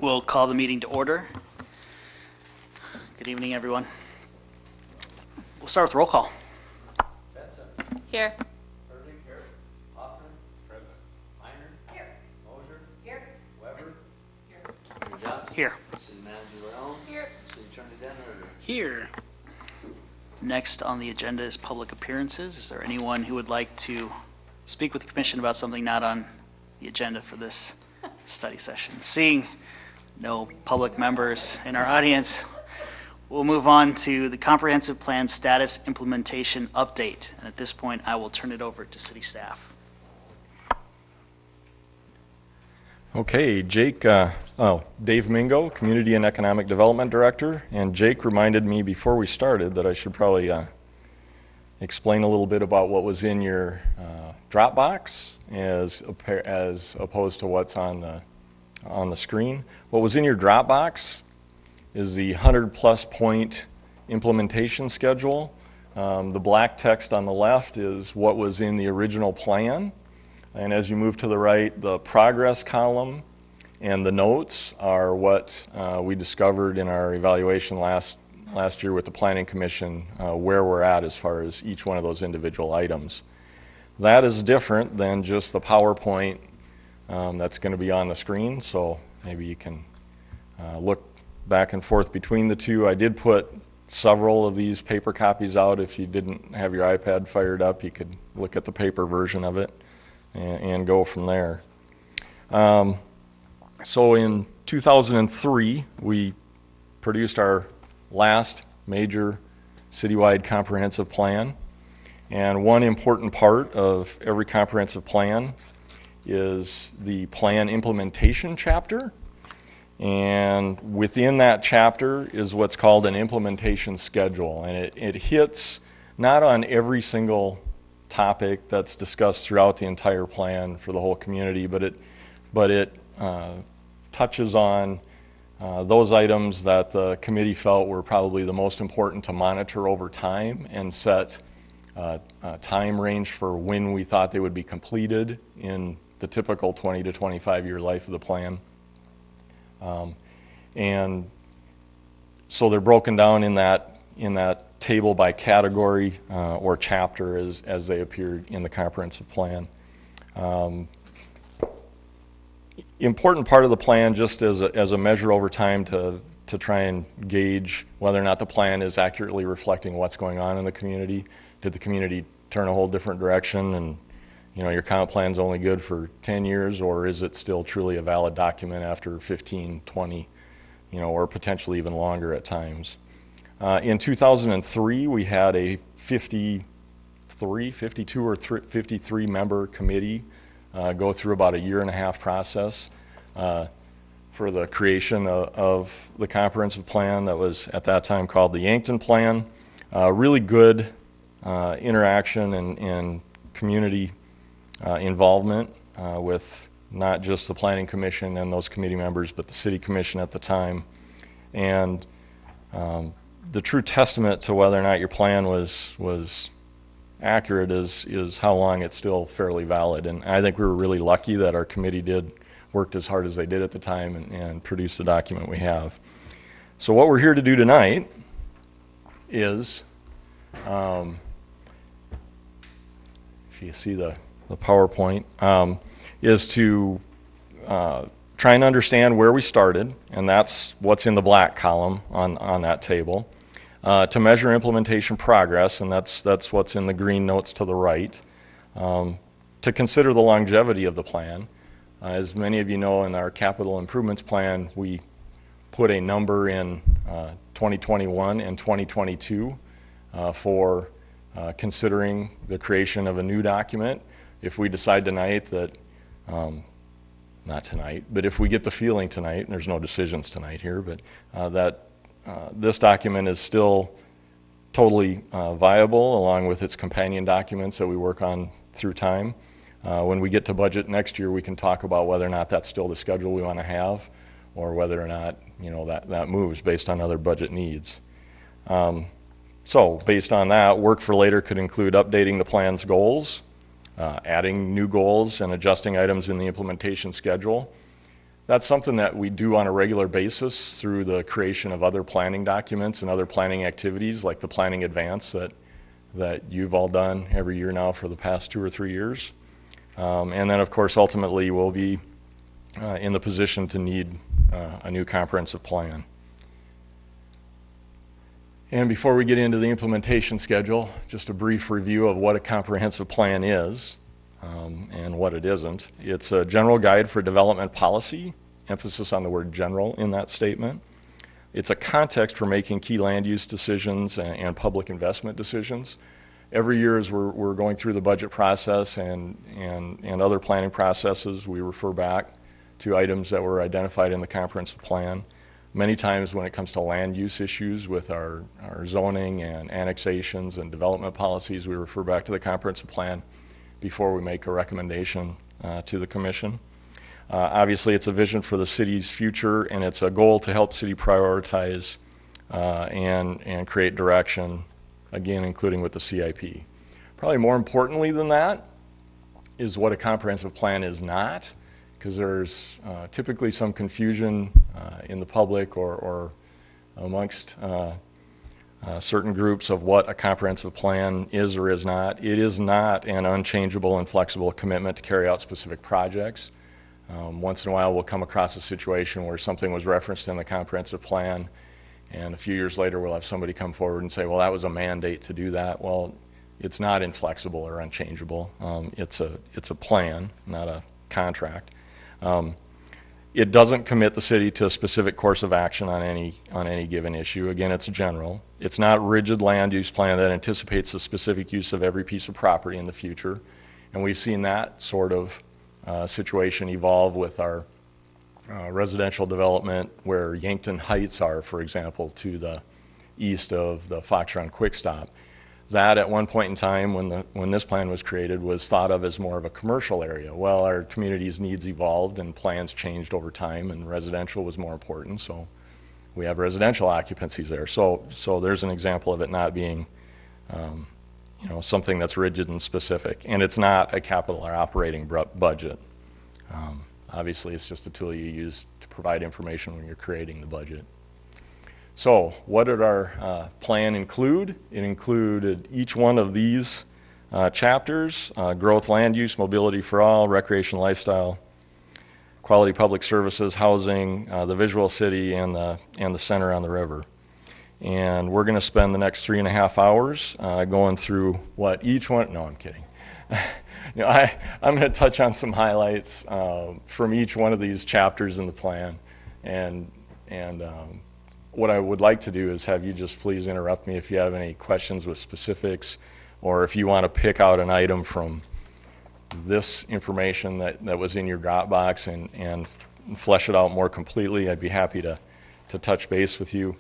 We'll call the meeting to order. Good evening, everyone. We'll start with roll call. Benson. Here. Hurley. Here. Hoffman. Present. Minor. Here. Mosier. Here. Weber. Here. Johnson. Here. City Manager Brown. Here. City Attorney Denner. Here. Next on the agenda is public appearances. Is there anyone who would like to speak with the commission about something not on the agenda for this study session? Seeing no public members in our audience, we'll move on to the comprehensive plan status implementation update. And at this point, I will turn it over to city staff. Okay, Jake, Dave Mingo, Community and Economic Development Director, and Jake reminded me before we started that I should probably explain a little bit about what was in your Dropbox as opposed to what's on the screen. What was in your Dropbox is the 100-plus point implementation schedule. The black text on the left is what was in the original plan. And as you move to the right, the progress column and the notes are what we discovered in our evaluation last year with the Planning Commission, where we're at as far as each one of those individual items. That is different than just the PowerPoint that's going to be on the screen, so maybe you can look back and forth between the two. I did put several of these paper copies out. If you didn't have your iPad fired up, you could look at the paper version of it and go from there. So in 2003, we produced our last major citywide comprehensive plan. And one important part of every comprehensive plan is the plan implementation chapter. And within that chapter is what's called an implementation schedule. And it hits not on every single topic that's discussed throughout the entire plan for the whole community, but it touches on those items that the committee felt were probably the most important to monitor over time and set a time range for when we thought they would be completed in the typical 20 to 25 year life of the plan. And so they're broken down in that table by category or chapter as they appeared in the comprehensive plan. Important part of the plan, just as a measure over time to try and gauge whether or not the plan is accurately reflecting what's going on in the community. Did the community turn a whole different direction, and your comp plan's only good for 10 years, or is it still truly a valid document after 15, 20, or potentially even longer at times? In 2003, we had a 52 or 53 member committee go through about a year-and-a-half process for the creation of the comprehensive plan that was at that time called the Yankton Plan. Really good interaction and community involvement with not just the Planning Commission and those committee members, but the City Commission at the time. And the true testament to whether or not your plan was accurate is how long it's still fairly valid. And I think we were really lucky that our committee worked as hard as they did at the time and produced the document we have. So what we're here to do tonight is, if you see the PowerPoint, is to try and understand where we started, and that's what's in the black column on that table. To measure implementation progress, and that's what's in the green notes to the right. To consider the longevity of the plan. As many of you know, in our capital improvements plan, we put a number in 2021 and 2022 for considering the creation of a new document. If we decide tonight that, not tonight, but if we get the feeling tonight, and there's no decisions tonight here, but that this document is still totally viable, along with its companion documents that we work on through time. When we get to budget next year, we can talk about whether or not that's still the schedule we want to have, or whether or not that moves based on other budget needs. So based on that, work for later could include updating the plan's goals, adding new goals and adjusting items in the implementation schedule, That's something that we do on a regular basis through the creation of other planning documents and other planning activities, like the planning advance that you've all done every year now for the past 2 or 3 years. And then, of course, ultimately we'll be in the position to need a new comprehensive plan. And before we get into the implementation schedule, just a brief review of what a comprehensive plan is and what it isn't. It's a general guide for development policy, emphasis on the word general in that statement. It's a context for making key land use decisions and public investment decisions. Every year as we're going through the budget process and other planning processes, we refer back to items that were identified in the comprehensive plan. Many times when it comes to land use issues with our zoning and annexations and development policies, we refer back to the comprehensive plan before we make a recommendation to the commission. Obviously, it's a vision for the city's future, and it's a goal to help city prioritize and create direction, again, including with the CIP. Probably more importantly than that is what a comprehensive plan is not, because there's typically some confusion in the public or amongst certain groups of what a comprehensive plan is or is not. It is not an unchangeable and flexible commitment to carry out specific projects. Once in a while we'll come across a situation where something was referenced in the comprehensive plan, and a few years later we'll have somebody come forward and say, well, that was a mandate to do that. Well, it's not inflexible or unchangeable. It's a plan, not a contract. It doesn't commit the city to a specific course of action on any given issue. Again, it's general. It's not a rigid land use plan that anticipates the specific use of every piece of property in the future. And we've seen that sort of situation evolve with our residential development where Yankton Heights are, for example, to the east of the Fox Run Quick Stop. That at one point in time when this plan was created was thought of as more of a commercial area. Well, our community's needs evolved and plans changed over time, and residential was more important, so we have residential occupancies there. So there's an example of it not being something that's rigid and specific, and it's not a capital or operating budget. Obviously, it's just a tool you use to provide information when you're creating the budget. So what did our plan include? It included each one of these chapters: growth, land use, mobility for all, recreation, lifestyle, quality public services, housing, the visual city, and the center on the river. And we're going to spend the next 3.5 hours going through what each one. No, I'm kidding. I'm going to touch on some highlights from each one of these chapters in the plan, and what I would like to do is have you just please interrupt me if you have any questions with specifics, or if you want to pick out an item from this information that was in your Dropbox and flesh it out more completely. I'd be happy to touch base with you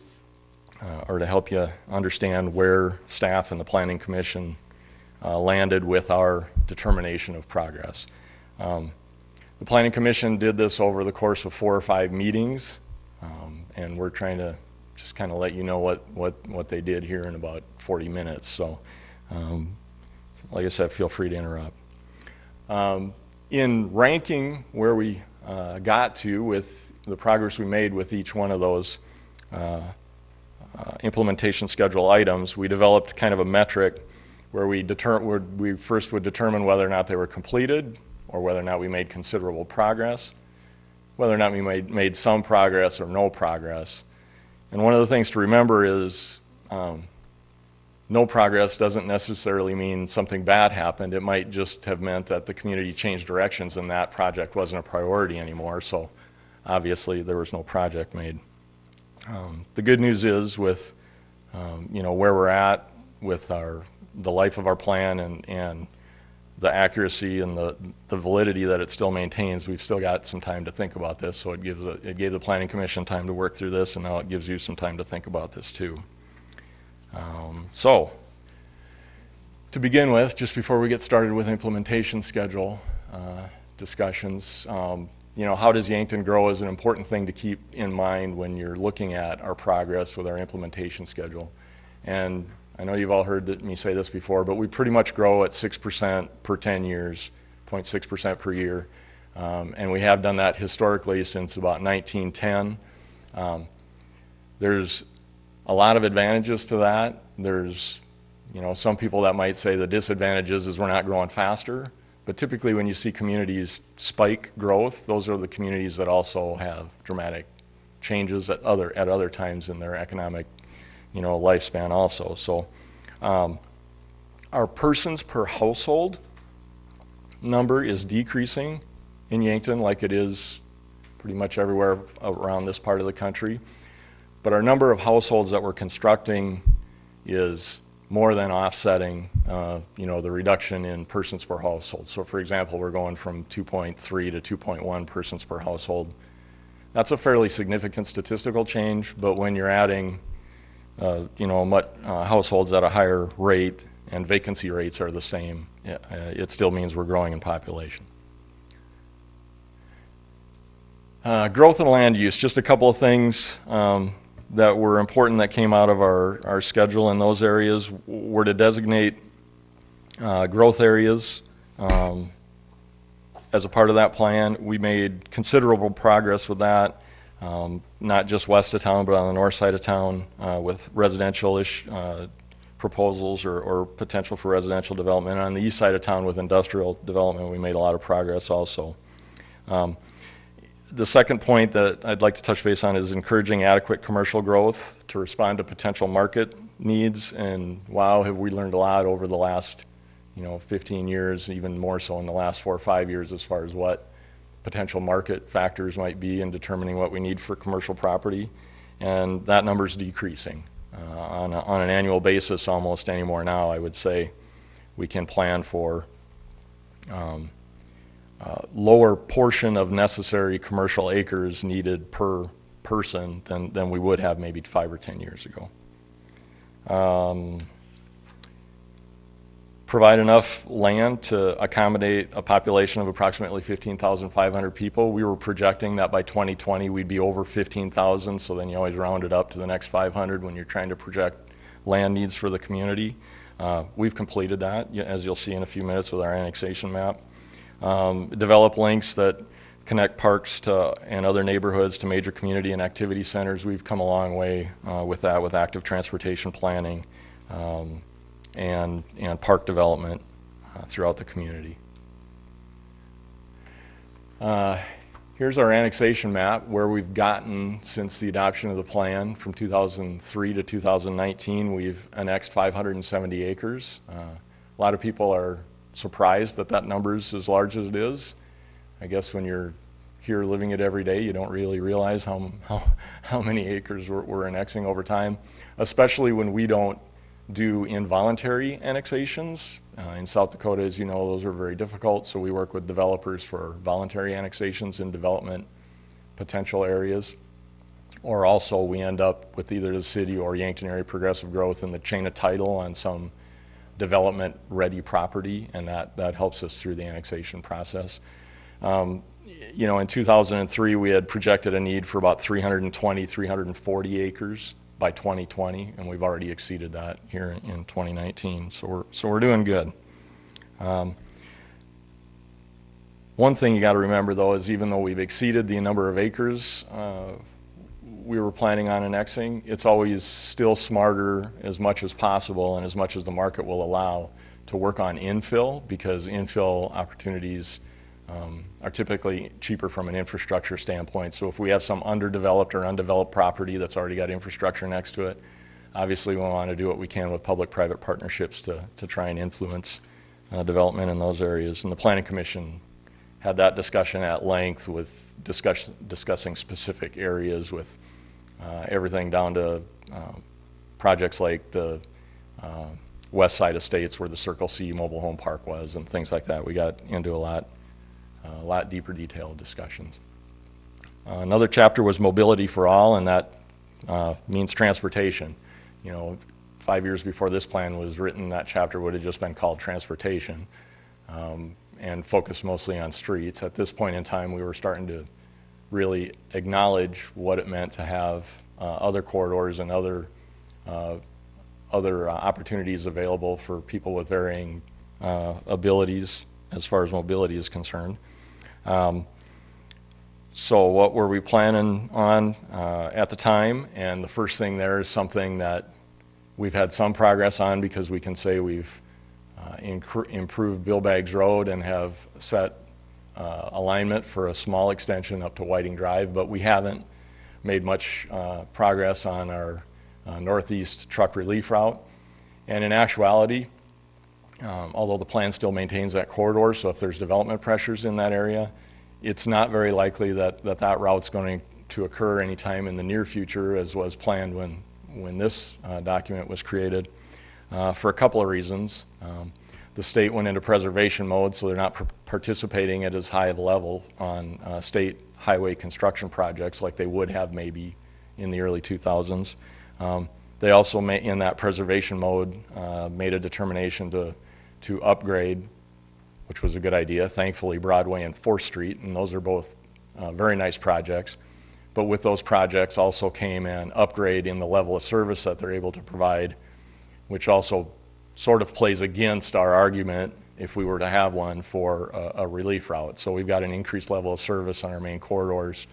or to help you understand where staff and the Planning Commission landed with our determination of progress. The Planning Commission did this over the course of 4 or 5 meetings, and we're trying to just kind of let you know what they did here in about 40 minutes. So, like I said, feel free to interrupt. In ranking where we got to with the progress we made with each one of those implementation schedule items, we developed kind of a metric where we first would determine whether or not they were completed, or whether or not we made considerable progress, whether or not we made some progress or no progress. And one of the things to remember is no progress doesn't necessarily mean something bad happened. It might just have meant that the community changed directions and that project wasn't a priority anymore, so obviously there was no project made. The good news is with where we're at with the life of our plan and the accuracy and the validity that it still maintains, we've still got some time to think about this. So it gave the Planning Commission time to work through this, and now it gives you some time to think about this too. So to begin with, just before we get started with implementation schedule discussions, how does Yankton grow is an important thing to keep in mind when you're looking at our progress with our implementation schedule. And I know you've all heard me say this before, but we pretty much grow at 6% per 10 years, 0.6% per year. And we have done that historically since about 1910. There's a lot of advantages to that. There's, some people that might say the disadvantages is we're not growing faster. But typically when you see communities spike growth, those are the communities that also have dramatic changes at other times in their economic, lifespan also. So our persons per household number is decreasing in Yankton like it is pretty much everywhere around this part of the country. But our number of households that we're constructing is more than offsetting, the reduction in persons per household. So for example, we're going from 2.3 to 2.1 persons per household. That's a fairly significant statistical change, but when you're adding, households at a higher rate and vacancy rates are the same, it still means we're growing in population. Growth and land use, just a couple of things that were important that came out of our schedule in those areas were to designate growth areas as a part of that plan. We made considerable progress with that, not just west of town, but on the north side of town with residential-ish proposals or potential for residential development. On the east side of town with industrial development, we made a lot of progress also. The second point that I'd like to touch base on is encouraging adequate commercial growth to respond to potential market needs. And wow, have we learned a lot over the last 15 years, even more so in the last 4 or 5 years as far as what potential market factors might be in determining what we need for commercial property. And that number's decreasing on an annual basis almost anymore now. I would say we can plan for lower portion of necessary commercial acres needed per person than we would have maybe 5 or 10 years ago. Provide enough land to accommodate a population of approximately 15,500 people. We were projecting that by 2020 we'd be over 15,000, so then you always round it up to the next 500 when you're trying to project land needs for the community. We've completed that, as you'll see in a few minutes with our annexation map. Develop links that connect parks and other neighborhoods to major community and activity centers. We've come a long way with that, with active transportation planning and park development throughout the community. Here's our annexation map where we've gotten since the adoption of the plan from 2003 to 2019. We've annexed 570 acres. A lot of people are surprised that number is as large as it is. I guess when you're here living it every day, you don't really realize how many acres we're annexing over time, especially when we don't do involuntary annexations. In South Dakota, as you know, those are very difficult, so we work with developers for voluntary annexations in development potential areas. Or also we end up with either the city or Yankton Area Progressive Growth in the chain of title on some development ready property, and that helps us through the annexation process. In 2003 we had projected a need for about 340 acres by 2020, and we've already exceeded that here in 2019, so we're doing good. One thing you got to remember though is even though we've exceeded the number of acres we were planning on annexing, it's always still smarter as much as possible and as much as the market will allow to work on infill, because infill opportunities are typically cheaper from an infrastructure standpoint. So if we have some underdeveloped or undeveloped property that's already got infrastructure next to it, obviously we want to do what we can with public-private partnerships to try and influence development in those areas. And the Planning Commission had that discussion at length with discussing specific areas with everything down to projects like the West Side Estates where the Circle C mobile home park was and things like that. We got into a lot deeper detailed discussions. Another chapter was mobility for all, and that means transportation. 5 years before this plan was written, that chapter would have just been called transportation and focused mostly on streets. At this point in time, we were starting to really acknowledge what it meant to have other corridors and other opportunities available for people with varying abilities as far as mobility is concerned. So what were we planning on at the time? And the first thing there is something that we've had some progress on, because we can say we've improved Bill Baggs Road and have set alignment for a small extension up to Whiting Drive, but we haven't made much progress on our northeast truck relief route. And in actuality, although the plan still maintains that corridor, so if there's development pressures in that area, it's not very likely that that route's going to occur anytime in the near future, as was planned when this document was created, for a couple of reasons. The state went into preservation mode, so they're not participating at as high of a level on state highway construction projects like they would have maybe in the early 2000s. They also, in that preservation mode, made a determination to upgrade, which was a good idea, thankfully, Broadway and 4th Street, and those are both very nice projects. But with those projects also came an upgrade in the level of service that they're able to provide, which also sort of plays against our argument if we were to have one for a relief route. So we've got an increased level of service on our main corridors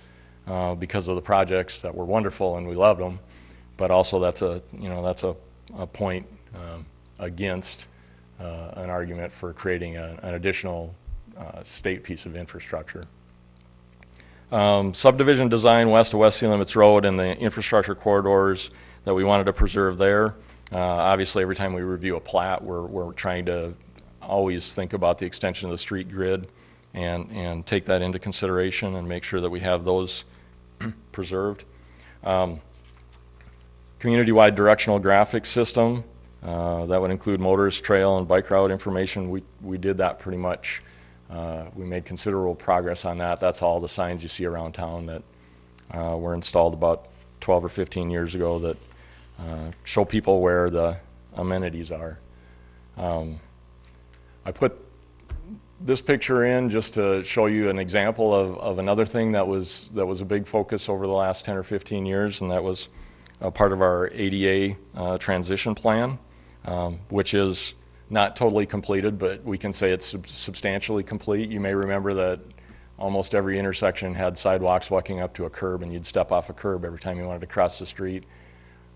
because of the projects that were wonderful and we loved them, but also that's a point against an argument for creating an additional state piece of infrastructure. Subdivision design west of West City Limits Road and the infrastructure corridors that we wanted to preserve there. Obviously, every time we review a plat, we're trying to always think about the extension of the street grid and take that into consideration and make sure that we have those preserved. Community-wide directional graphics system, that would include motorist, trail, and bike route information. We did that pretty much. We made considerable progress on that. That's all the signs you see around town that were installed about 12 or 15 years ago that show people where the amenities are. I put this picture in just to show you an example of another thing that was a big focus over the last 10 or 15 years, and that was a part of our ADA transition plan, which is not totally completed, but we can say it's substantially complete. You may remember that almost every intersection had sidewalks walking up to a curb, and you'd step off a curb every time you wanted to cross the street.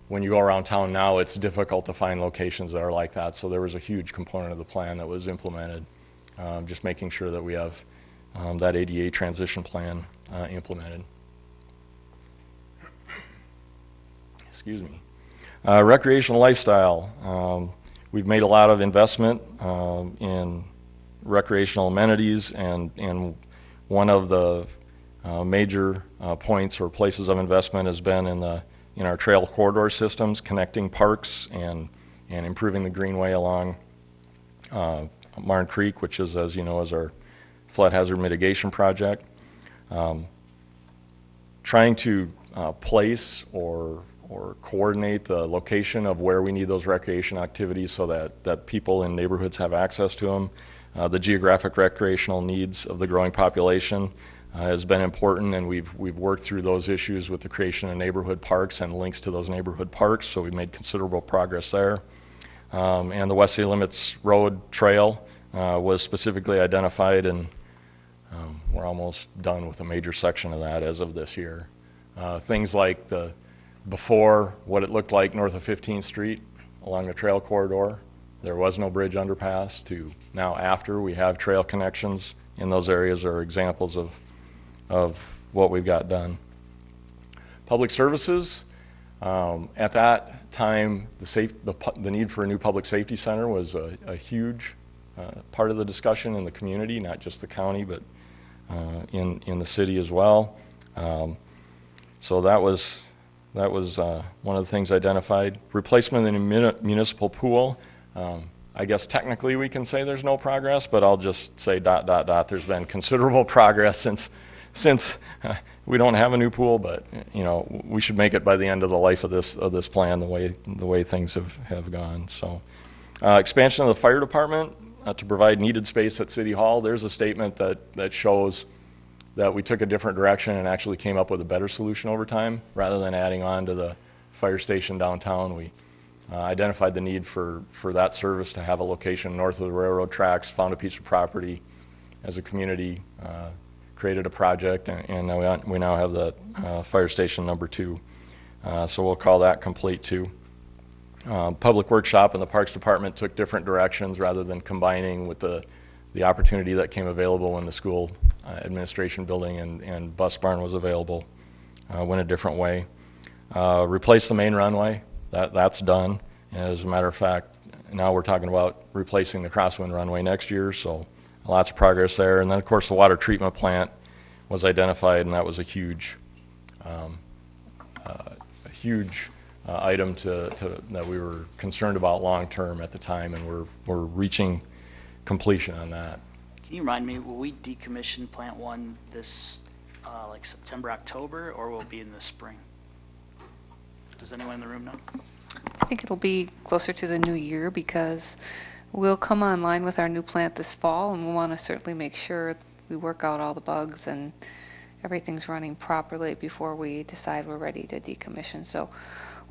When you go around town now, it's difficult to find locations that are like that, so there was a huge component of the plan that was implemented, just making sure that we have that ADA transition plan implemented. Excuse me. Recreational lifestyle. We've made a lot of investment in recreational amenities, and one of the major points or places of investment has been in our trail corridor systems, connecting parks and improving the greenway along Marne Creek, which is, as you know, is our flood hazard mitigation project. Trying to place or coordinate the location of where we need those recreation activities so that people in neighborhoods have access to them. The geographic recreational needs of the growing population has been important, and we've worked through those issues with the creation of neighborhood parks and links to those neighborhood parks, so we've made considerable progress there. And the West City Limits Road Trail was specifically identified, and we're almost done with a major section of that as of this year. Things like before, what it looked like north of 15th Street along the trail corridor, there was no bridge underpass, to now after we have trail connections in those areas are examples of what we've got done. Public services, at that time, the need for a new public safety center was a huge part of the discussion in the community, not just the county, but in the city as well. So that was one of the things identified. Replacement in the municipal pool. I guess technically we can say there's no progress, but I'll just say ... There's been considerable progress since we don't have a new pool, but we should make it by the end of the life of this plan, the way things have gone. So expansion of the fire department to provide needed space at City Hall. There's a statement that shows that we took a different direction and actually came up with a better solution over time. Rather than adding on to the fire station downtown, we identified the need for that service to have a location north of the railroad tracks, found a piece of property as a community created a project, and we now have the fire station number 2. So we'll call that complete too. Public Workshop and the Parks Department took different directions rather than combining with the opportunity that came available when the school administration building and bus barn was available. Went a different way. Replace the main runway. That's done. As a matter of fact, now we're talking about replacing the crosswind runway next year, so lots of progress there. And then, of course, the water treatment plant was identified, and that was a huge item that we were concerned about long term at the time, and we're reaching completion on that. Can you remind me, will we decommission Plant 1 this like September, October, or will it be in the spring? Does anyone in the room know? I think it'll be closer to the new year because we'll come online with our new plant this fall, and we'll want to certainly make sure we work out all the bugs and everything's running properly before we decide we're ready to decommission. So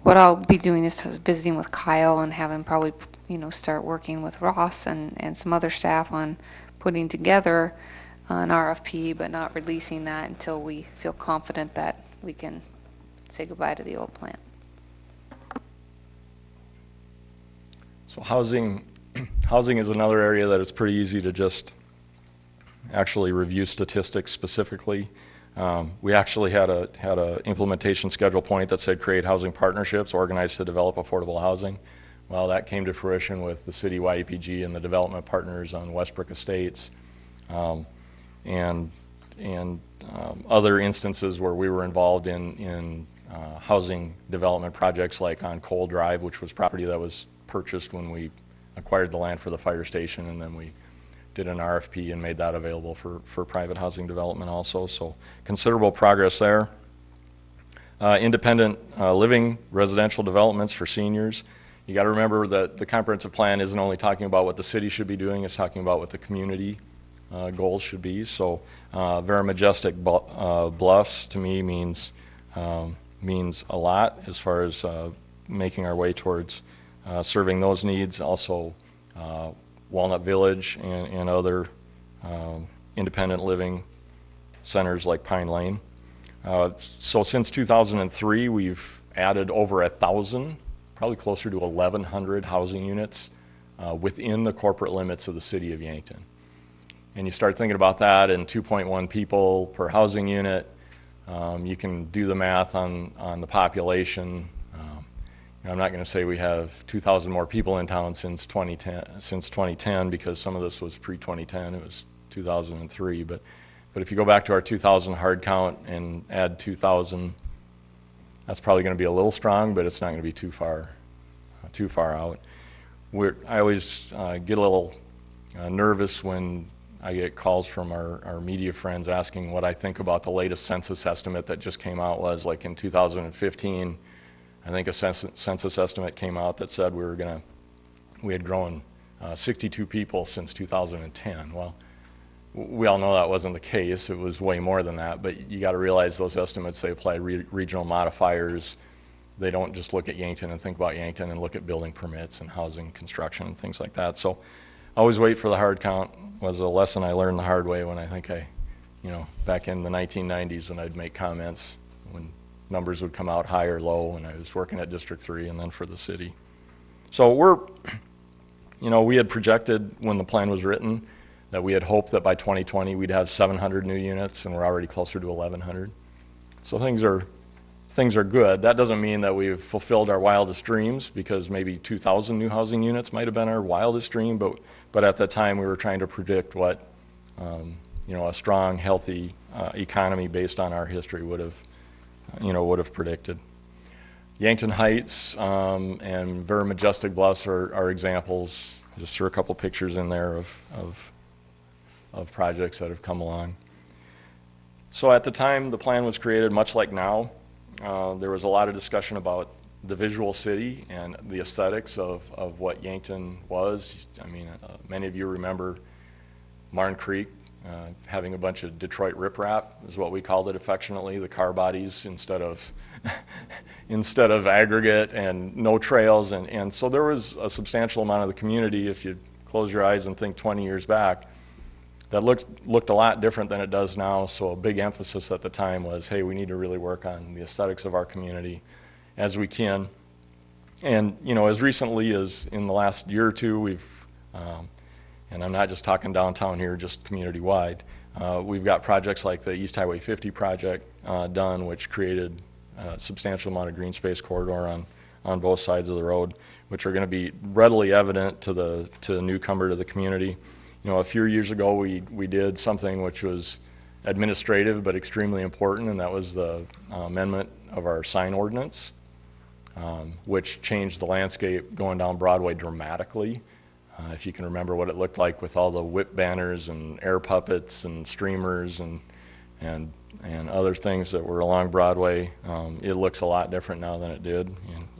what I'll be doing is visiting with Kyle and have him probably, start working with Ross and some other staff on putting together an RFP, but not releasing that until we feel confident that we can say goodbye to the old plant. So housing is another area that it's pretty easy to just actually review statistics specifically. We actually had a implementation schedule point that said create housing partnerships organized to develop affordable housing. Well, that came to fruition with the city YEPG and the development partners on Westbrook Estates, and other instances where we were involved in housing development projects, like on Cole Drive, which was property that was purchased when we acquired the land for the fire station, and then we did an RFP and made that available for private housing development also. So considerable progress there. Independent living residential developments for seniors. You got to remember that the comprehensive plan isn't only talking about what the city should be doing, it's talking about what the community goals should be. So Vera Majestic Bluffs to me means a lot as far as making our way towards serving those needs. Also Walnut Village and other independent living centers like Pine Lane. So since 2003, we've added over 1,000, probably closer to 1,100 housing units within the corporate limits of the city of Yankton. And you start thinking about that, and 2.1 people per housing unit, you can do the math on the population. I'm not going to say we have 2,000 more people in town since 2010 because some of this was pre-2010. It was 2003. But if you go back to our 2000 hard count and add 2,000, that's probably going to be a little strong, but it's not going to be too far out. I always get a little nervous when I get calls from our media friends asking what I think about the latest census estimate that just came out. Was like in 2015. I think a census estimate came out that said we had grown 62 people since 2010. Well, we all know that wasn't the case. It was way more than that, but you got to realize those estimates, they apply regional modifiers. They don't just look at Yankton and think about Yankton and look at building permits and housing construction and things like that. So always wait for the hard count was a lesson I learned the hard way when back in the 1990s, when I'd make comments when numbers would come out high or low, and I was working at District 3 and then for the city. So we had projected when the plan was written that we had hoped that by 2020 we'd have 700 new units, and we're already closer to 1,100. So things are good. That doesn't mean that we've fulfilled our wildest dreams, because maybe 2,000 new housing units might have been our wildest dream, but at that time we were trying to predict what a strong, healthy economy based on our history would have predicted. Yankton Heights and Vera Majestic Bluffs are examples. I just threw a couple pictures in there of projects that have come along. So at the time the plan was created, much like now, there was a lot of discussion about the visual city and the aesthetics of what Yankton was. I mean, many of you remember Marne Creek having a bunch of Detroit riprap is what we called it affectionately, the car bodies instead of aggregate, and no trails, and so there was a substantial amount of the community, if you close your eyes and think 20 years back, that looked a lot different than it does now. So a big emphasis at the time was, hey, we need to really work on the aesthetics of our community as we can. And as recently as in the last year or two, we've, and I'm not just talking downtown here, just community-wide, we've got projects like the East Highway 50 project done, which created a substantial amount of green space corridor on both sides of the road, which are going to be readily evident to the newcomer to the community. A few years ago, we did something which was administrative but extremely important, and that was the amendment of our sign ordinance, which changed the landscape going down Broadway dramatically. If you can remember what it looked like with all the whip banners and air puppets and streamers and other things that were along Broadway, it looks a lot different now than it did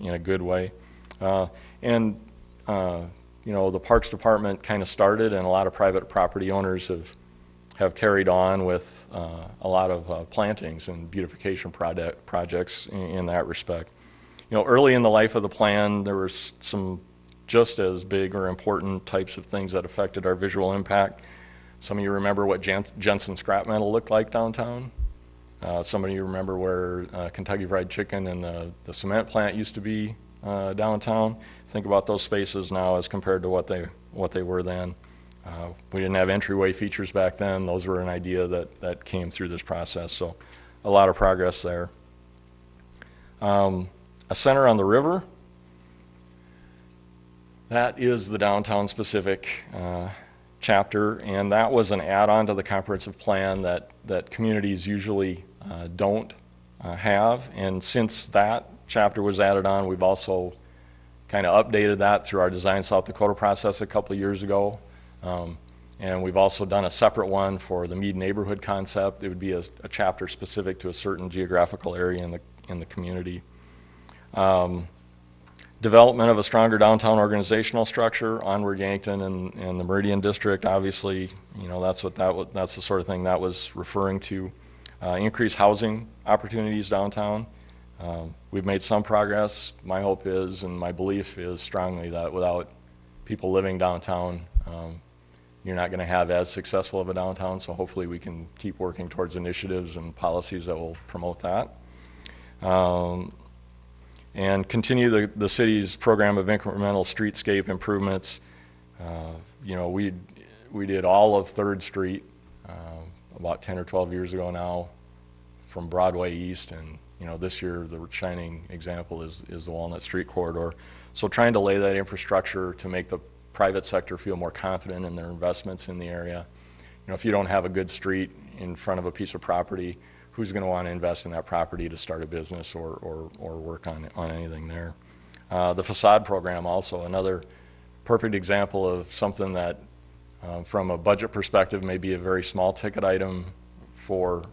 in a good way. The Parks Department kind of started, and a lot of private property owners have carried on with a lot of plantings and beautification projects in that respect. Early in the life of the plan, there were some just as big or important types of things that affected our visual impact. Some of you remember what Jensen scrap metal looked like downtown. Some of you remember where Kentucky Fried Chicken and the cement plant used to be downtown. Think about those spaces now as compared to what they were then. We didn't have entryway features back then. Those were an idea that came through this process, so a lot of progress there. A center on the river. That is the downtown specific chapter, and that was an add-on to the comprehensive plan that communities usually don't have. And since that chapter was added on, we've also kind of updated that through our Design South Dakota process a couple of years ago. And we've also done a separate one for the Mead neighborhood concept. It would be a chapter specific to a certain geographical area in the community. Development of a stronger downtown organizational structure, Onward Yankton and the Meridian District, obviously, that's the sort of thing that was referring to. Increased housing opportunities downtown. We've made some progress. My hope is, and my belief is strongly, that without people living downtown, you're not going to have as successful of a downtown, so hopefully we can keep working towards initiatives and policies that will promote that. And continue the city's program of incremental streetscape improvements. We did all of 3rd Street about 10 or 12 years ago now from Broadway East, and this year the shining example is the Walnut Street corridor. So trying to lay that infrastructure to make the private sector feel more confident in their investments in the area. If you don't have a good street in front of a piece of property, who's going to want to invest in that property to start a business or work on anything there? The facade program also, another perfect example of something that from a budget perspective may be a very small ticket item for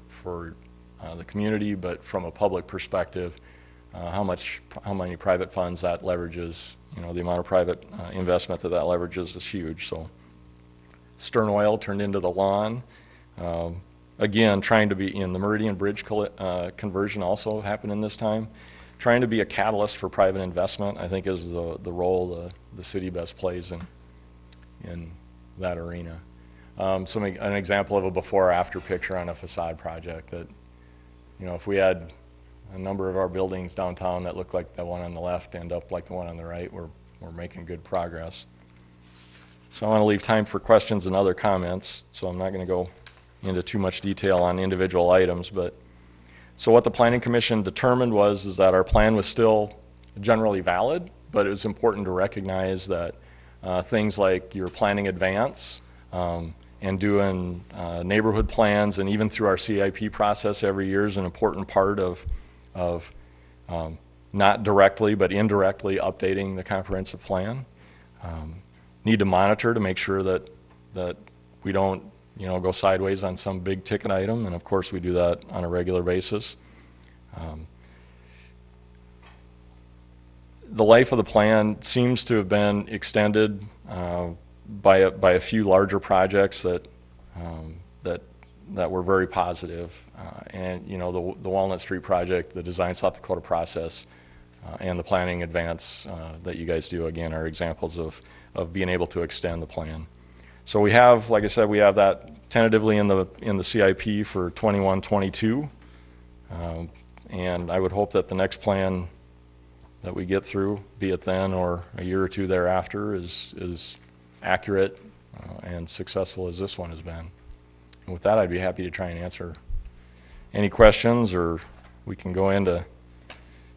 the community, but from a public perspective, how many private funds that leverages, the amount of private investment that leverages is huge. So Stern Oil turned into the lawn. Again, trying to be in the Meridian Bridge conversion also happened in this time. Trying to be a catalyst for private investment, I think, is the role the city best plays in that arena. An example of a before-after picture on a facade project that, if we had a number of our buildings downtown that look like the one on the left end up like the one on the right, we're making good progress. So I want to leave time for questions and other comments, so I'm not going to go into too much detail on individual items, but so what the Planning Commission determined is that our plan was still generally valid, but it was important to recognize that things like your planning advance and doing neighborhood plans, and even through our CIP process every year, is an important part of not directly but indirectly updating the comprehensive plan. Need to monitor to make sure that we don't go sideways on some big ticket item, and of course we do that on a regular basis. The life of the plan seems to have been extended by a few larger projects that were very positive, and the Walnut Street project, the Design South Dakota process, and the planning advance that you guys do, again, are examples of being able to extend the plan. So we have, like I said, we have that tentatively in the CIP for 21-22. And I would hope that the next plan that we get through, be it then or a year or two thereafter, is accurate and successful as this one has been. And with that, I'd be happy to try and answer any questions, or we can go into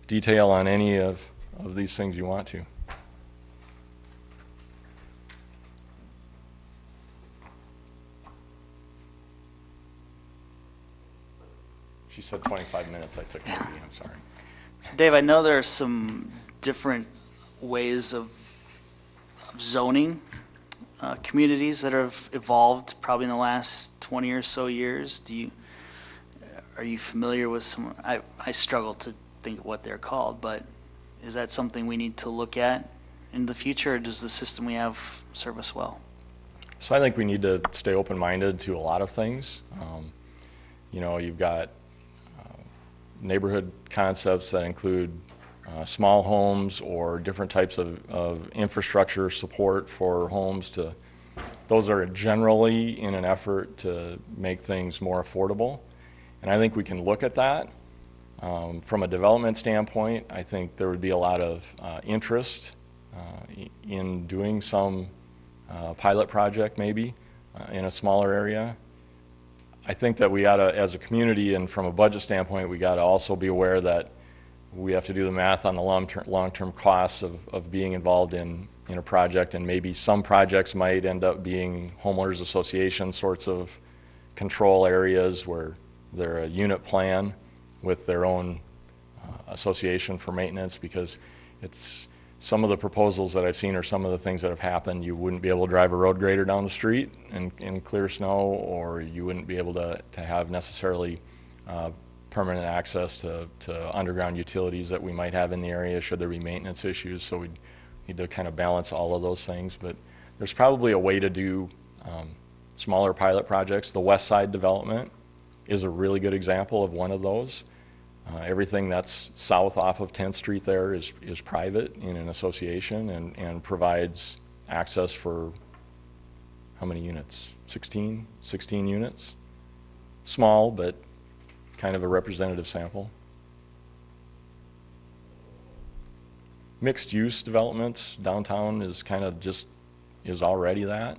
detail on any of these things you want to. She said 25 minutes. I took 30. I'm sorry. So Dave, I know there are some different ways of zoning communities that have evolved probably in the last 20 or so years. Are you familiar with some? I struggle to think of what they're called, but is that something we need to look at in the future, or does the system we have serve us well? So I think we need to stay open-minded to a lot of things. You know, you've got neighborhood concepts that include small homes or different types of infrastructure support for homes. Those are generally in an effort to make things more affordable. And I think we can look at that. From a development standpoint, I think there would be a lot of interest in doing some pilot project maybe in a smaller area. I think that we gotta, as a community and from a budget standpoint, we gotta also be aware that we have to do the math on the long-term costs of being involved in a project, and maybe some projects might end up being homeowners association sorts of control areas where they're a unit plan with their own association for maintenance, because it's some of the proposals that I've seen or some of the things that have happened, you wouldn't be able to drive a road grader down the street in clear snow, or you wouldn't be able to have necessarily permanent access to underground utilities that we might have in the area should there be maintenance issues. So we need to kind of balance all of those things. But there's probably a way to do smaller pilot projects. The West Side development is a really good example of one of those. Everything that's south off of 10th Street there is private in an association and provides access for how many units? 16 units. Small, but kind of a representative sample. Mixed use developments downtown is kind of is already that.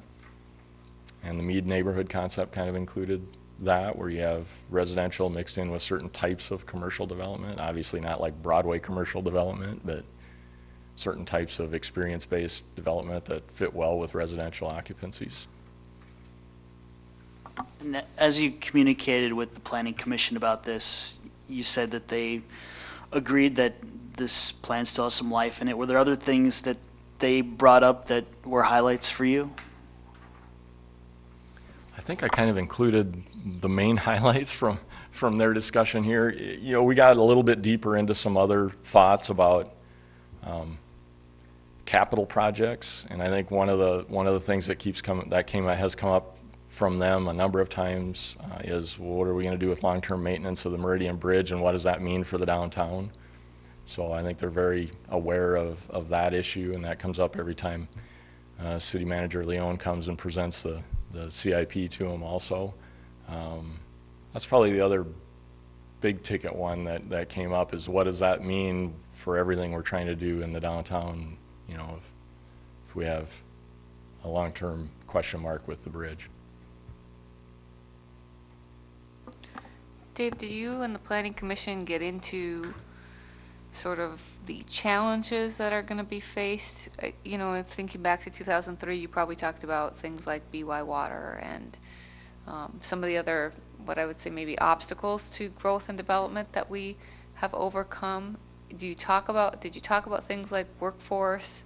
And the Mead neighborhood concept kind of included that, where you have residential mixed in with certain types of commercial development. Obviously not like Broadway commercial development, but certain types of experience-based development that fit well with residential occupancies. And as you communicated with the Planning Commission about this, you said that they agreed that this plan still has some life in it. Were there other things that they brought up that were highlights for you? I think I kind of included the main highlights from their discussion here. You know, we got a little bit deeper into some other thoughts about capital projects, and I think one of the things that has come up from them a number of times is, well, what are we going to do with long-term maintenance of the Meridian Bridge, and what does that mean for the downtown? So I think they're very aware of that issue, and that comes up every time City Manager Leone comes and presents the CIP to them also. That's probably the other big ticket one that came up, is what does that mean for everything we're trying to do in the downtown, you know, if we have a long-term question mark with the bridge. Dave, did you and the Planning Commission get into sort of the challenges that are going to be faced? You know, thinking back to 2003, you probably talked about things like BY Water and some of the other, what I would say maybe obstacles to growth and development that we have overcome. Did you talk about things like workforce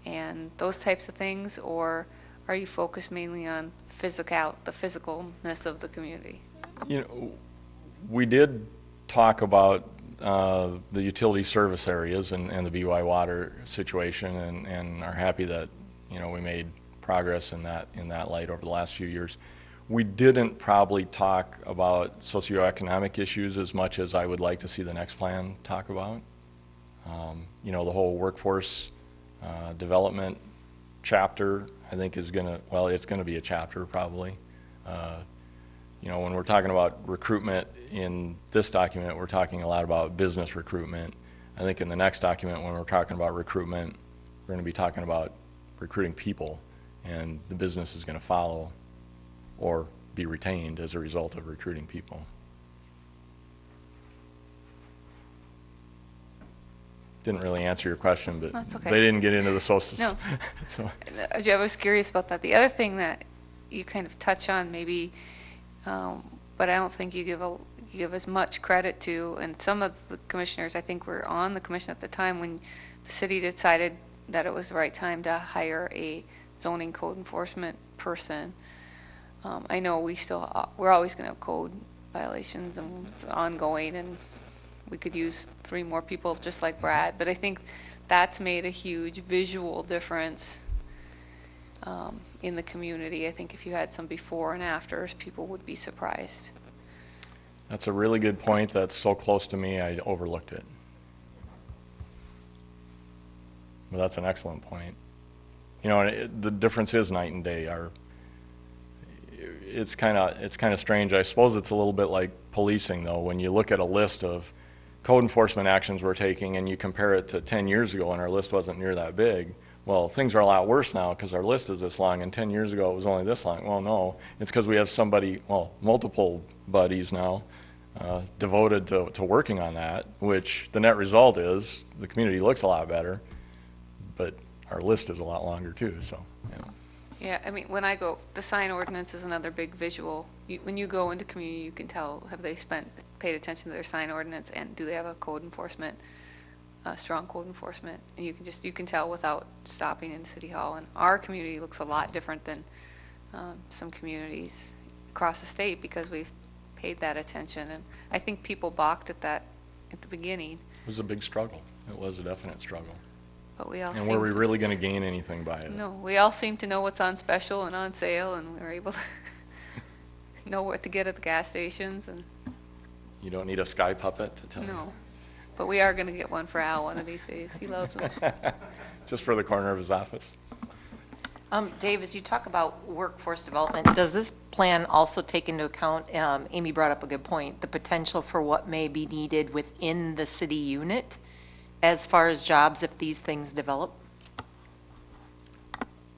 and those types of things, or are you focused mainly on the physicalness of the community? You know, we did talk about the utility service areas and the BY Water situation, and are happy that, you know, we made progress in that light over the last few years. We didn't probably talk about socioeconomic issues as much as I would like to see the next plan talk about. You know, the whole workforce development chapter, I think is gonna, well, it's gonna be a chapter probably. You know, when we're talking about recruitment in this document, we're talking a lot about business recruitment. I think in the next document, when we're talking about recruitment, we're gonna be talking about recruiting people, and the business is gonna follow or be retained as a result of recruiting people. Didn't really answer your question, but That's okay. they didn't get into the socials. No. So, I was curious about that. The other thing that you kind of touch on maybe, but I don't think you give as much credit to, and some of the commissioners, I think, were on the commission at the time when the city decided that it was the right time to hire a zoning code enforcement person. I know we're always going to have code violations, and it's ongoing, and we could use 3 more people just like Brad, but I think that's made a huge visual difference in the community. I think if you had some before and afters, people would be surprised. that's a really good point. That's so close to me, I overlooked it. But that's an excellent point. You know, the difference is night and day. It's kind of strange. I suppose it's a little bit like policing, though. When you look at a list of code enforcement actions we're taking and you compare it to 10 years ago, and our list wasn't near that big, well, things are a lot worse now because our list is this long, and 10 years ago it was only this long. Well, no, it's because we have somebody, well, multiple buddies now devoted to working on that, which the net result is the community looks a lot better, but our list is a lot longer too, so, yeah. Yeah, I mean, when I go, the sign ordinance is another big visual. When you go into community, you can tell, have they paid attention to their sign ordinance, and do they have a code enforcement, strong code enforcement? And you can tell without stopping in City Hall. And our community looks a lot different than some communities across the state because we've paid that attention. And I think people balked at that at the beginning. It was a big struggle. It was a definite struggle. But we all And were we really going to gain anything by it? No, we all seem to know what's on special and on sale, and we were able to know what to get at the gas stations. And You don't need a sky puppet to tell you. no, but we are going to get one for Al one of these days. He loves them. Just for the corner of his office. Dave, as you talk about workforce development, does this plan also take into account, Amy brought up a good point, the potential for what may be needed within the city unit as far as jobs if these things develop?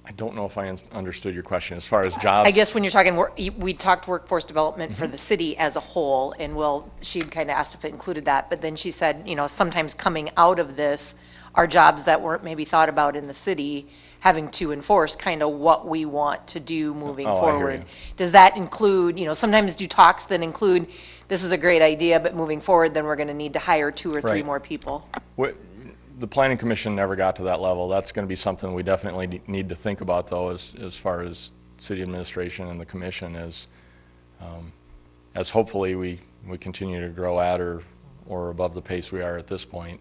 I don't know if I understood your question. As far as jobs? I guess when you're talking, we talked workforce development for the city as a whole, and she kind of asked if it included that, but then she said, sometimes coming out of this are jobs that weren't maybe thought about in the city, having to enforce kind of what we want to do moving Oh, I hear forward. you. Does that include, sometimes do talks that include, this is a great idea, but moving forward, then we're going to need to hire 2 or 3 Right. more people? The planning commission never got to that level. That's going to be something we definitely need to think about, though, as far as city administration and the commission, as hopefully we continue to grow at or above the pace we are at this point.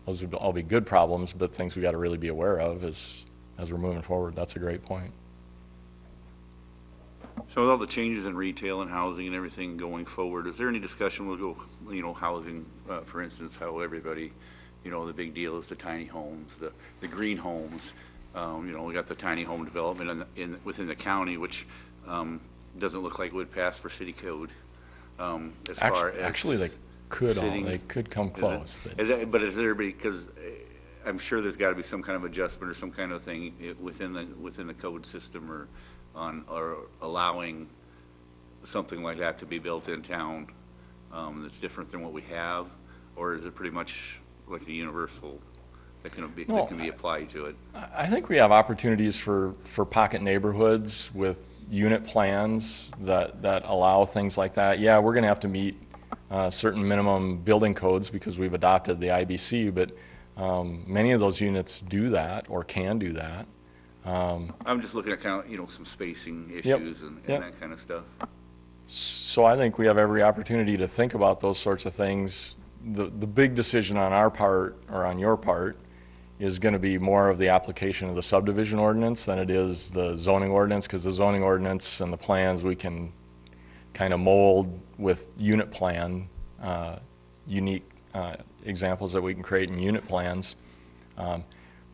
Those would all be good problems, but things we got to really be aware of as we're moving forward. That's a great point. So with all the changes in retail and housing and everything going forward, is there any discussion, we'll go, housing, for instance, how everybody, the big deal is the tiny homes, the green homes. We got the tiny home development within the county, which doesn't look like it would pass for city code. As far as Actually, they could come close. But is there, because I'm sure there's got to be some kind of adjustment or some kind of thing within the code system or allowing something like that to be built in town that's different than what we have, or is it pretty much like a universal that can be applied to it? I think we have opportunities for pocket neighborhoods with unit plans that allow things like that. Yeah, we're going to have to meet certain minimum building codes because we've adopted the IBC, but many of those units do that or can do that. I'm just looking at kind of, some spacing issues and that kind of stuff. So I think we have every opportunity to think about those sorts of things. The big decision on our part or on your part is going to be more of the application of the subdivision ordinance than it is the zoning ordinance, because the zoning ordinance and the plans we can kind of mold with unit plan, unique examples that we can create in unit plans.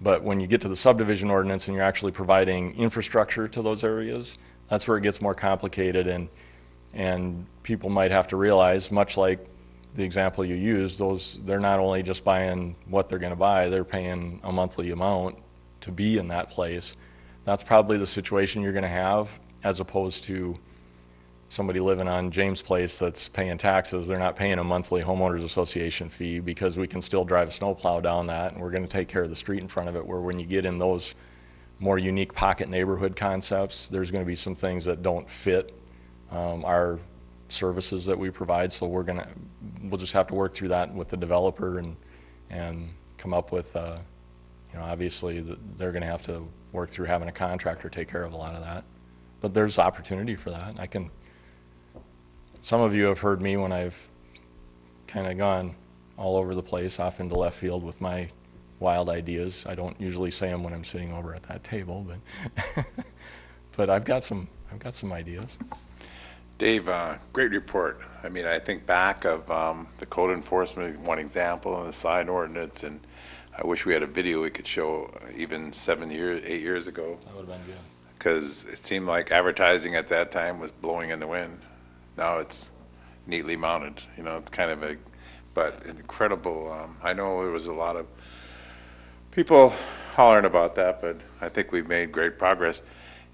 But when you get to the subdivision ordinance and you're actually providing infrastructure to those areas, that's where it gets more complicated, and people might have to realize, much like the example you used, they're not only just buying what they're going to buy, they're paying a monthly amount to be in that place. That's probably the situation you're going to have, as opposed to somebody living on James Place that's paying taxes. They're not paying a monthly homeowners association fee, because we can still drive a snowplow down that, and we're going to take care of the street in front of it. Where when you get in those more unique pocket neighborhood concepts, there's going to be some things that don't fit our services that we provide. So we'll just have to work through that with the developer and come up with, obviously they're going to have to work through having a contractor take care of a lot of that. But there's opportunity for that. Some of you have heard me when I've kind of gone all over the place, off into left field with my wild ideas. I don't usually say them when I'm sitting over at that table, but but I've got some ideas. Dave, great report. I mean, I think back of the code enforcement, one example, and the sign ordinance, and I wish we had a video we could show even 8 years ago. That would have been good. Because it seemed like advertising at that time was blowing in the wind. Now it's neatly mounted. It's kind of but incredible. I know there was a lot of people hollering about that, but I think we've made great progress.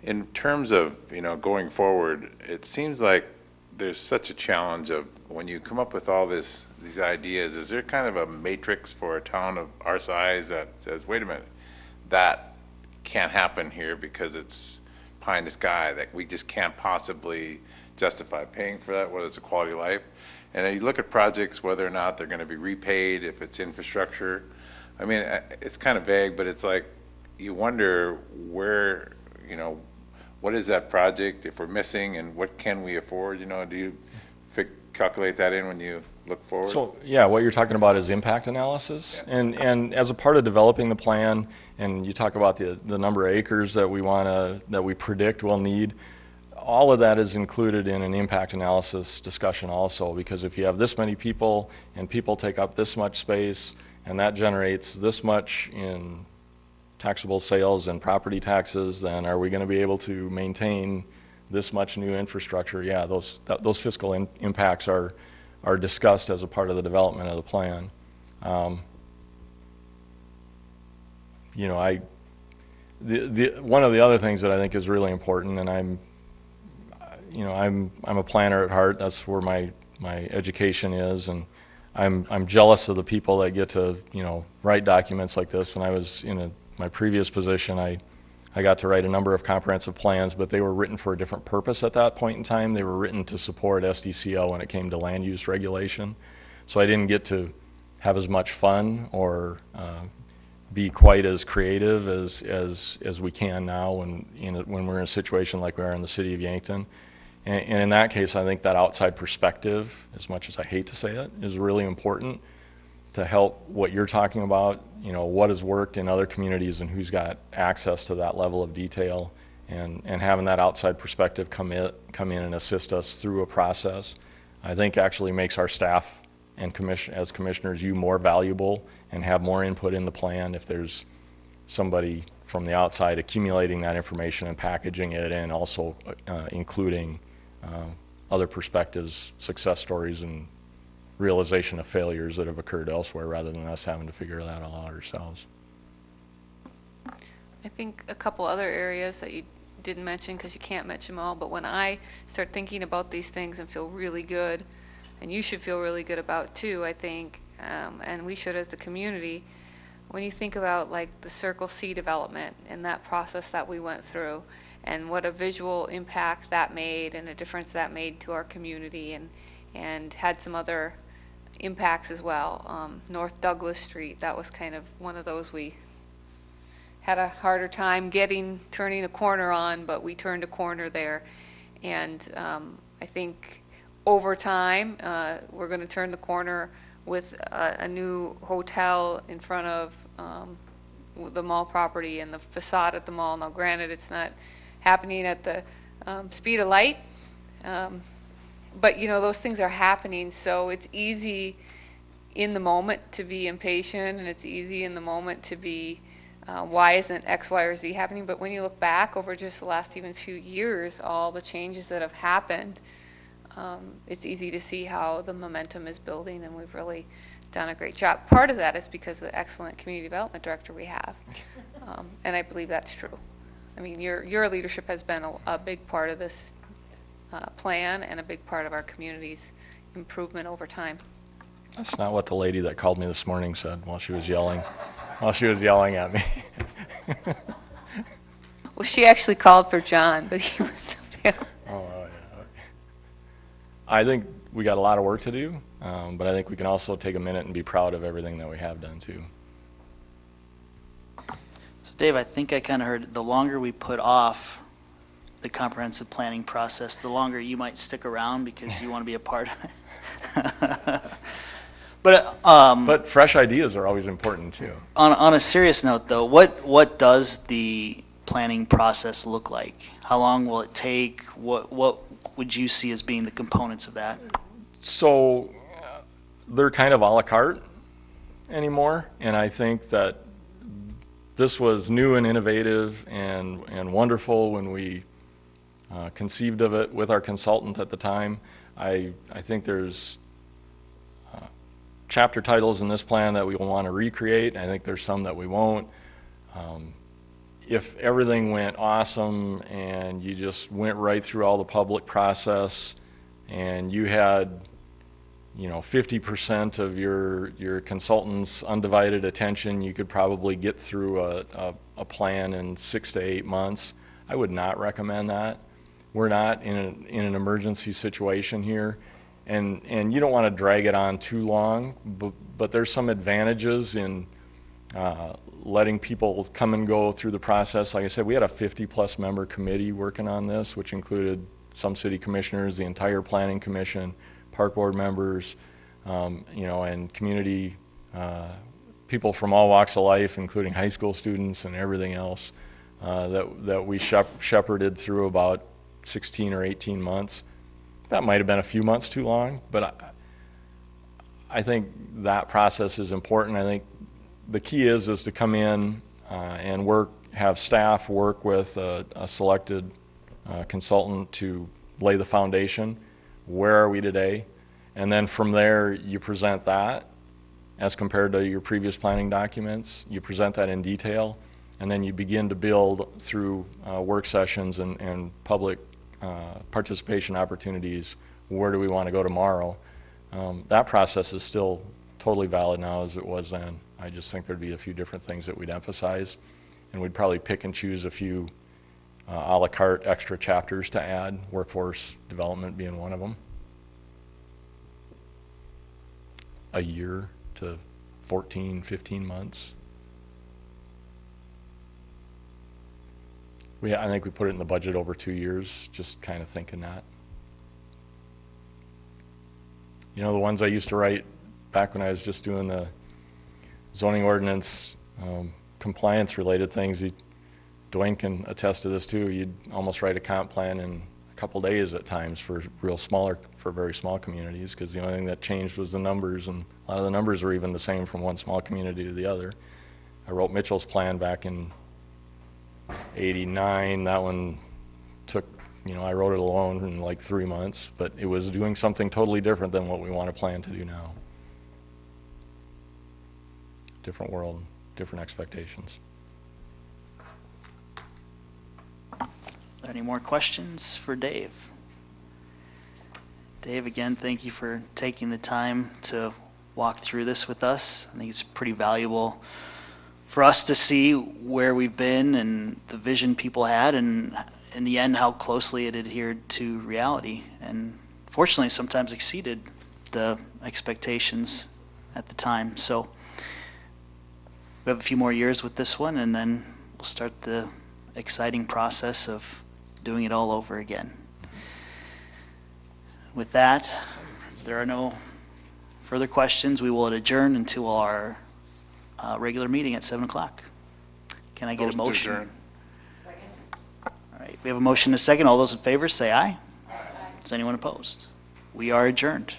In terms of, going forward, it seems like there's such a challenge of when you come up with all these ideas, is there kind of a matrix for a town of our size that says, wait a minute, that can't happen here because it's pie in the sky, that we just can't possibly justify paying for that, whether it's a quality of life? And you look at projects, whether or not they're going to be repaid, if it's infrastructure. I mean, it's kind of vague, but it's like you wonder where, what is that project if we're missing, and what can we afford? Do you calculate that in when you look forward? So yeah, what you're talking about is impact analysis, Yeah. and as a part of developing the plan, and you talk about the number of acres that we predict we'll need. All of that is included in an impact analysis discussion also, because if you have this many people and people take up this much space and that generates this much in taxable sales and property taxes, then are we going to be able to maintain this much new infrastructure? Yeah, those fiscal impacts are discussed as a part of the development of the plan. One of the other things that I think is really important, and I'm a planner at heart. That's where my education is, and I'm jealous of the people that get to write documents like this. And I was in my previous position, I got to write a number of comprehensive plans, but they were written for a different purpose at that point in time. They were written to support SDCO when it came to land use regulation. So I didn't get to have as much fun or be quite as creative as we can now when we're in a situation like we are in the city of Yankton. And in that case, I think that outside perspective, as much as I hate to say it, is really important to help what you're talking about, what has worked in other communities and who's got access to that level of detail, and having that outside perspective come in and assist us through a process, I think actually makes our staff and as commissioners, you more valuable and have more input in the plan if there's somebody from the outside accumulating that information and packaging it, and also including other perspectives, success stories, and realization of failures that have occurred elsewhere, rather than us having to figure that all out ourselves. I think a couple other areas that you didn't mention, because you can't mention them all, but when I start thinking about these things and feel really good, and you should feel really good about too, I think, and we should as the community, when you think about like the Circle C development and that process that we went through, and what a visual impact that made and a difference that made to our community, and had some other impacts as well. North Douglas Street, that was kind of one of those we had a harder time turning a corner on, but we turned a corner there. And I think over time, we're going to turn the corner with a new hotel in front of the mall property and the facade at the mall. Now, granted, it's not happening at the speed of light, but those things are happening, so it's easy in the moment to be impatient, and it's easy in the moment to be why isn't X, Y, or Z happening? But when you look back over just the last even few years, all the changes that have happened, it's easy to see how the momentum is building, and we've really done a great job. Part of that is because of the excellent community development director we have, and I believe that's true. I mean, your leadership has been a big part of this plan and a big part of our community's improvement over time. That's not what the lady that called me this morning said while she was yelling at me. Well, she actually called for John, but he was available. Oh, yeah. I think we got a lot of work to do, but I think we can also take a minute and be proud of everything that we have done too. So Dave, I think I kind of heard the longer we put off the comprehensive planning process, the longer you might stick around because you want to be a part of it. But fresh ideas are always important too. On a serious note, though, what does the planning process look like? How long will it take? What would you see as being the components of that? So they're kind of a la carte anymore, and I think that this was new and innovative and wonderful when we conceived of it with our consultant at the time. I think there's chapter titles in this plan that we will want to recreate. I think there's some that we won't. If everything went awesome and you just went right through all the public process and you had 50% of your consultant's undivided attention, you could probably get through a plan in 6 to 8 months. I would not recommend that. We're not in an emergency situation here, and you don't want to drag it on too long, but there's some advantages in letting people come and go through the process. Like I said, we had a 50-plus member committee working on this, which included some city commissioners, the entire planning commission, park board members, and community people from all walks of life, including high school students and everything else, that we shepherded through about 16 or 18 months. That might have been a few months too long, but I think that process is important. I think the key is to come in and have staff work with a selected consultant to lay the foundation. Where are we today? And then from there, you present that as compared to your previous planning documents. You present that in detail, and then you begin to build through work sessions and public participation opportunities. Where do we want to go tomorrow? That process is still totally valid now as it was then. I just think there'd be a few different things that we'd emphasize, and we'd probably pick and choose a few a la carte extra chapters to add, workforce development being one of them. A year to 14, 15 months. I think we put it in the budget over 2 years, just kind of thinking that. The ones I used to write back when I was just doing the zoning ordinance compliance related things, Dwayne can attest to this too, you'd almost write a comp plan in a couple days at times for very small communities, because the only thing that changed was the numbers, and a lot of the numbers were even the same from one small community to the other. I wrote Mitchell's plan back in '89. That one took, I wrote it alone in like 3 months, but it was doing something totally different than what we want to plan to do now. Different world, different expectations. Are there any more questions for Dave? Dave, again, thank you for taking the time to walk through this with us. I think it's pretty valuable for us to see where we've been and the vision people had, and in the end, how closely it adhered to reality, and fortunately sometimes exceeded the expectations at the time. So we have a few more years with this one, and then we'll start the exciting process of doing it all over again. With that, if there are no further questions, we will adjourn until our regular meeting at 7 o'clock. Can I get a motion? To adjourn. All right, we have a motion and a second. All those in favor say aye. Aye. Is anyone opposed? We are adjourned.